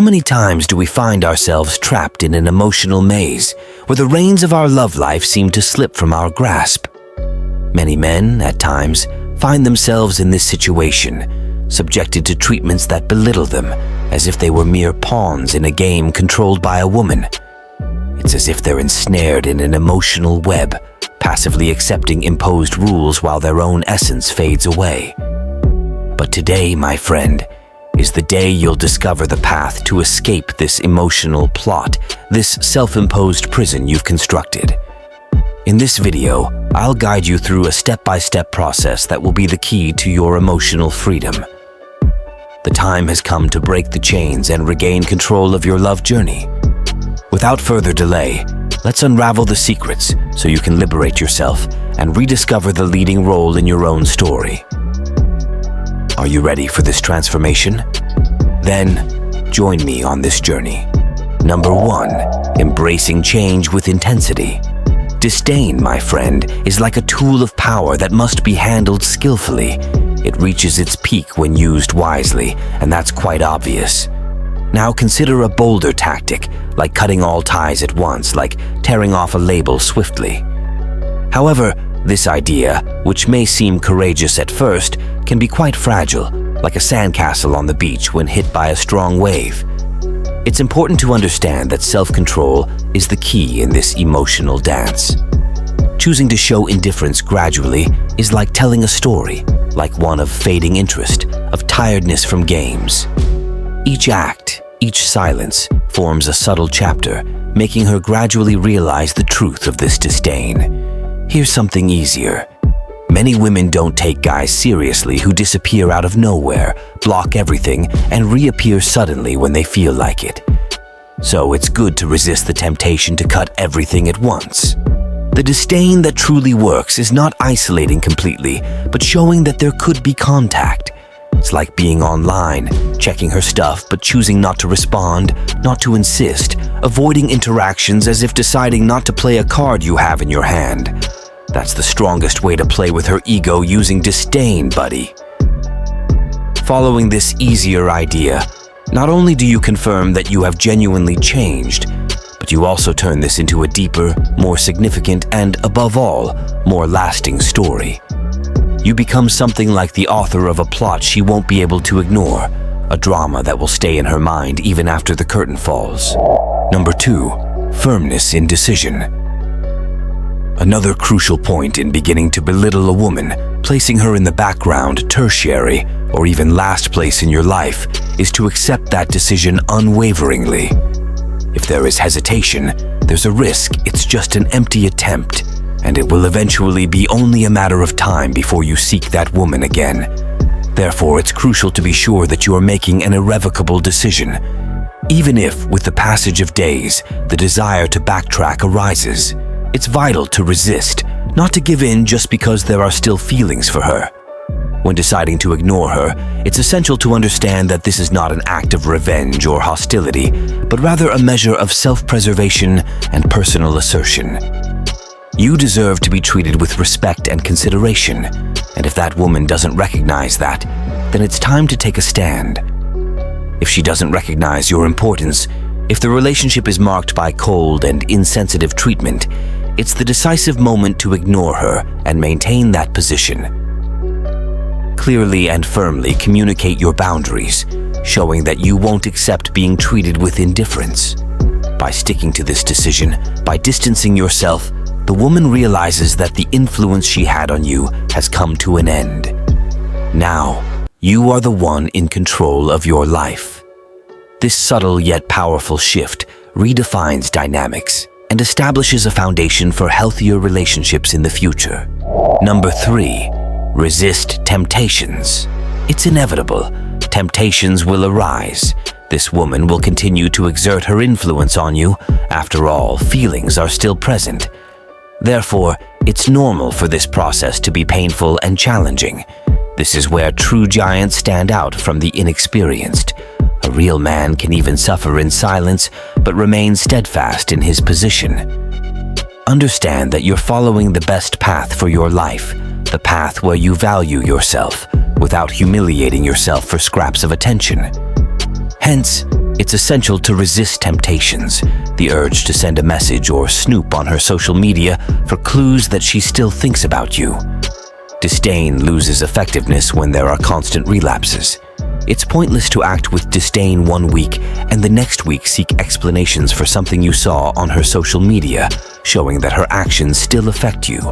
How many times do we find ourselves trapped in an emotional maze where the reins of our love life seem to slip from our grasp? Many men, at times, find themselves in this situation, subjected to treatments that belittle them as if they were mere pawns in a game controlled by a woman. It's as if they're ensnared in an emotional web, passively accepting imposed rules while their own essence fades away. But today, my friend, is the day you'll discover the path to escape this emotional plot, this self-imposed prison you've constructed. In this video, I'll guide you through a step-by-step process that will be the key to your emotional freedom. The time has come to break the chains and regain control of your love journey. Without further delay, let's unravel the secrets so you can liberate yourself and rediscover the leading role in your own story. Are you ready for this transformation? Then, join me on this journey. Number 1. Embracing change with intensity. Disdain, my friend, is like a tool of power that must be handled skillfully. It reaches its peak when used wisely, and that's quite obvious. Now consider a bolder tactic, like cutting all ties at once, like tearing off a label swiftly. However, this idea, which may seem courageous at first, can be quite fragile, like a sandcastle on the beach when hit by a strong wave. It's important to understand that self-control is the key in this emotional dance. Choosing to show indifference gradually is like telling a story, like one of fading interest, of tiredness from games. Each act, each silence, forms a subtle chapter, making her gradually realize the truth of this disdain. Here's something easier. Many women don't take guys seriously who disappear out of nowhere, block everything, and reappear suddenly when they feel like it. So it's good to resist the temptation to cut everything at once. The disdain that truly works is not isolating completely, but showing that there could be contact. It's like being online, checking her stuff but choosing not to respond, not to insist, avoiding interactions as if deciding not to play a card you have in your hand. That's the strongest way to play with her ego, using disdain, buddy. Following this easier idea, not only do you confirm that you have genuinely changed, but you also turn this into a deeper, more significant, and above all, more lasting story. You become something like the author of a plot she won't be able to ignore, a drama that will stay in her mind even after the curtain falls. Number 2. Firmness in decision. Another crucial point in beginning to belittle a woman, placing her in the background, tertiary, or even last place in your life, is to accept that decision unwaveringly. If there is hesitation, there's a risk it's just an empty attempt, and it will eventually be only a matter of time before you seek that woman again. Therefore, it's crucial to be sure that you are making an irrevocable decision. Even if, with the passage of days, the desire to backtrack arises, it's vital to resist, not to give in just because there are still feelings for her. When deciding to ignore her, it's essential to understand that this is not an act of revenge or hostility, but rather a measure of self-preservation and personal assertion. You deserve to be treated with respect and consideration, and if that woman doesn't recognize that, then it's time to take a stand. If she doesn't recognize your importance, if the relationship is marked by cold and insensitive treatment, it's the decisive moment to ignore her and maintain that position. Clearly and firmly communicate your boundaries, showing that you won't accept being treated with indifference. By sticking to this decision, by distancing yourself, the woman realizes that the influence she had on you has come to an end. Now, you are the one in control of your life. This subtle yet powerful shift redefines dynamics and establishes a foundation for healthier relationships in the future. Number 3. Resist temptations. It's inevitable. Temptations will arise. This woman will continue to exert her influence on you. After all, feelings are still present. Therefore, it's normal for this process to be painful and challenging. This is where true giants stand out from the inexperienced. A real man can even suffer in silence, but remain steadfast in his position. Understand that you're following the best path for your life, the path where you value yourself, without humiliating yourself for scraps of attention. Hence, It's essential to resist temptations, the urge to send a message or snoop on her social media for clues that she still thinks about you. Disdain loses effectiveness when there are constant relapses. It's pointless to act with disdain one week and the next week seek explanations for something you saw on her social media, showing that her actions still affect you.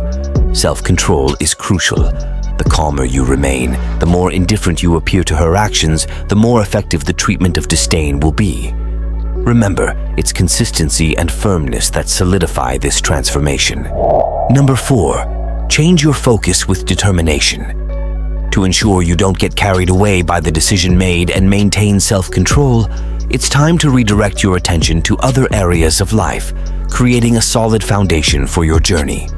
Self-control is crucial. The calmer you remain, the more indifferent you appear to her actions, the more effective the treatment of disdain will be. Remember, it's consistency and firmness that solidify this transformation. Number 4, change your focus with determination. To ensure you don't get carried away by the decision made and maintain self-control, it's time to redirect your attention to other areas of life, creating a solid foundation for your journey.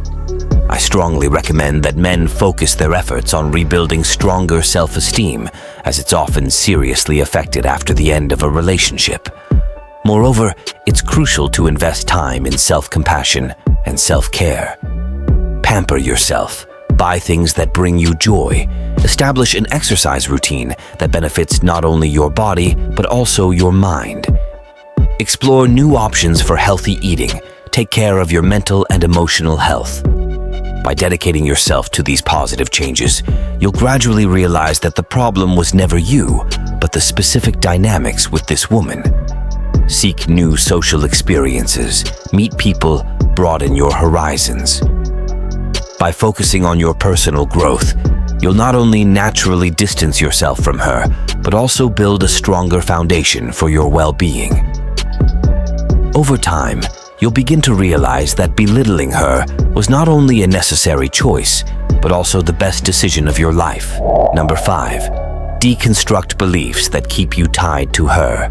I strongly recommend that men focus their efforts on rebuilding stronger self-esteem, as it's often seriously affected after the end of a relationship. Moreover, it's crucial to invest time in self-compassion and self-care. Pamper yourself. Buy things that bring you joy. Establish an exercise routine that benefits not only your body, but also your mind. Explore new options for healthy eating. Take care of your mental and emotional health. By dedicating yourself to these positive changes, you'll gradually realize that the problem was never you, but the specific dynamics with this woman. Seek new social experiences, meet people, broaden your horizons. By focusing on your personal growth, you'll not only naturally distance yourself from her, but also build a stronger foundation for your well-being. Over time, you'll begin to realize that belittling her was not only a necessary choice, but also the best decision of your life. Number 5, deconstruct beliefs that keep you tied to her.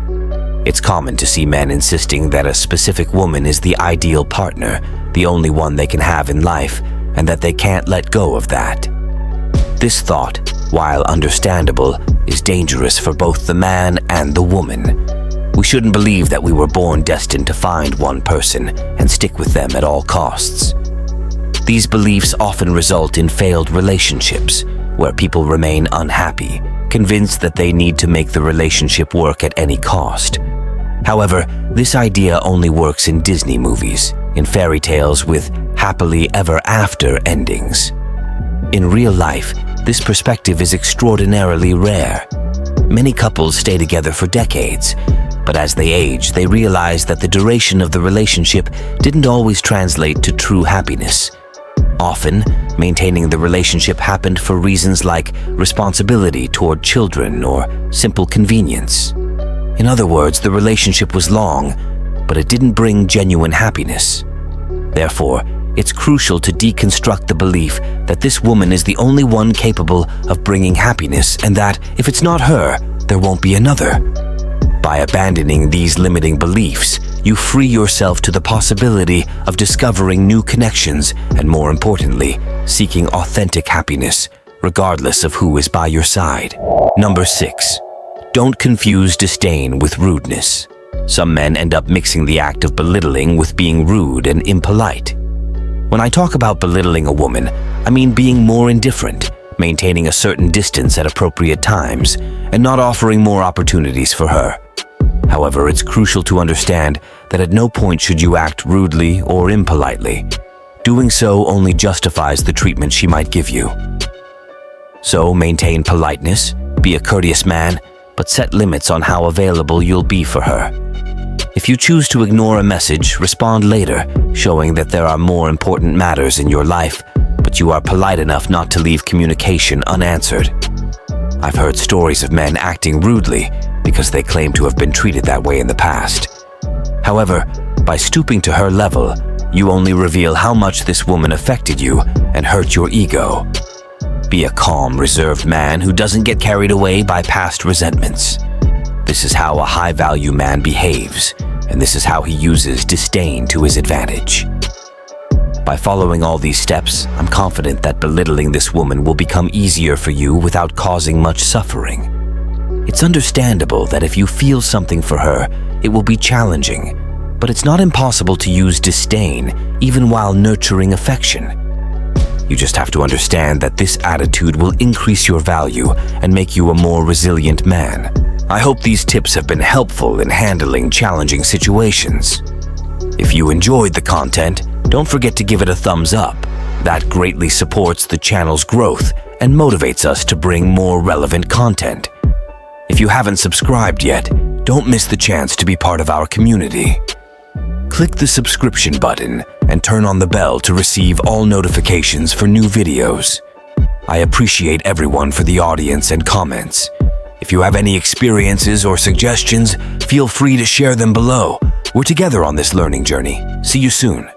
It's common to see men insisting that a specific woman is the ideal partner, the only one they can have in life, and that they can't let go of that. This thought, while understandable, is dangerous for both the man and the woman. We shouldn't believe that we were born destined to find one person and stick with them at all costs. These beliefs often result in failed relationships, where people remain unhappy, convinced that they need to make the relationship work at any cost. However, this idea only works in Disney movies, in fairy tales with happily ever after endings. In real life, this perspective is extraordinarily rare. Many couples stay together for decades, but as they age, they realize that the duration of the relationship didn't always translate to true happiness. Often, maintaining the relationship happened for reasons like responsibility toward children or simple convenience. In other words, the relationship was long, but it didn't bring genuine happiness. Therefore, it's crucial to deconstruct the belief that this woman is the only one capable of bringing happiness and that, if it's not her, there won't be another. By abandoning these limiting beliefs, you free yourself to the possibility of discovering new connections and, more importantly, seeking authentic happiness, regardless of who is by your side. Number 6. Don't confuse disdain with rudeness. Some men end up mixing the act of belittling with being rude and impolite. When I talk about belittling a woman, I mean being more indifferent, maintaining a certain distance at appropriate times, and not offering more opportunities for her. However, it's crucial to understand that at no point should you act rudely or impolitely. Doing so only justifies the treatment she might give you. So maintain politeness, be a courteous man, but set limits on how available you'll be for her. If you choose to ignore a message, respond later, showing that there are more important matters in your life, but you are polite enough not to leave communication unanswered. I've heard stories of men acting rudely because they claim to have been treated that way in the past. However, by stooping to her level, you only reveal how much this woman affected you and hurt your ego. Be a calm, reserved man who doesn't get carried away by past resentments. This is how a high-value man behaves, and this is how he uses disdain to his advantage. By following all these steps, I'm confident that belittling this woman will become easier for you without causing much suffering. It's understandable that if you feel something for her, it will be challenging, but it's not impossible to use disdain even while nurturing affection. You just have to understand that this attitude will increase your value and make you a more resilient man. I hope these tips have been helpful in handling challenging situations. If you enjoyed the content, don't forget to give it a thumbs up. That greatly supports the channel's growth and motivates us to bring more relevant content. If you haven't subscribed yet, don't miss the chance to be part of our community. Click the subscription button and turn on the bell to receive all notifications for new videos. I appreciate everyone for the audience and comments. If you have any experiences or suggestions, feel free to share them below. We're together on this learning journey. See you soon.